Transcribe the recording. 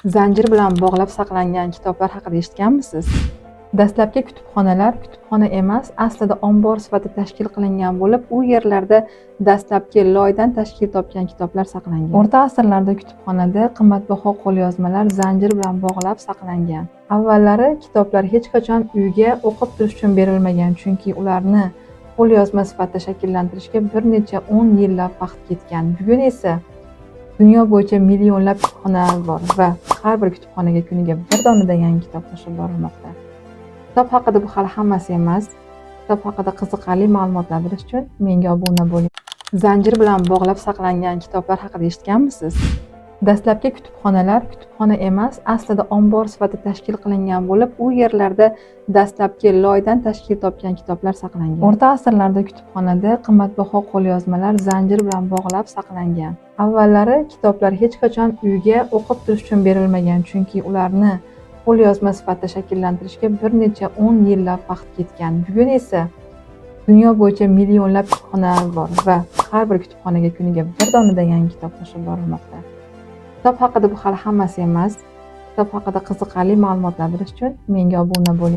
Zanjir bilan bog'lab saqlangan kitoblar haqida eshitganmisiz? Dastlabki kutubxonalar kutubxona emas, aslida ombor sifatida tashkil qilingan bo'lib, u yerlarda dastlabki loydan tashkil topgan kitoblar saqlangan. O'rta asrlarda kutubxonada qimmatbaho qo'lyozmalar zanjir bilan bog'lab saqlangan. Avvallari kitoblar hech qachon uyga o'qib turish uchun berilmagan, chunki ularni qo'lyozma sifatida shakllantirishga bir necha 10 yillab vaqt ketgan. Bugun esa dunyo bo'yicha millionlab kutubxonalar bor va har bir kutubxonaga kuniga bir donadan yangi kitob qo'shib borilmoqda. Kitob haqida bu hali hammasi emas. Kitob haqida qiziqarli ma'lumotlar bilish uchun menga obuna bo'ling. Zanjir bilan bog'lab saqlangan kitoblar haqida eshitganmisiz? Dastlabki kutubxonalar kutubxona emas, aslida ombor sifatida tashkil qilingan bo'lib, u yerlarda dastlabki loydan tashkil topgan kitoblar saqlangan. O'rta asrlarda kutubxonada qimmatbaho qo'lyozmalar zanjir bilan bog'lab saqlangan. Avvallari kitoblar hech qachon uyga o'qib turish uchun berilmagan, chunki ularni qo'lyozma sifatida shakllantirishga bir necha 10 yillab vaqt ketgan. Bugun esa dunyo bo'yicha millionlab kutubxonalar bor va har bir kutubxonaga kuniga bir donadan yangi kitob qo'shib borilmoqda. Kitob haqida bu hali hammasi emas. Kitob haqida qiziqarli ma'lumotlar bilish uchun menga obuna bo'ling.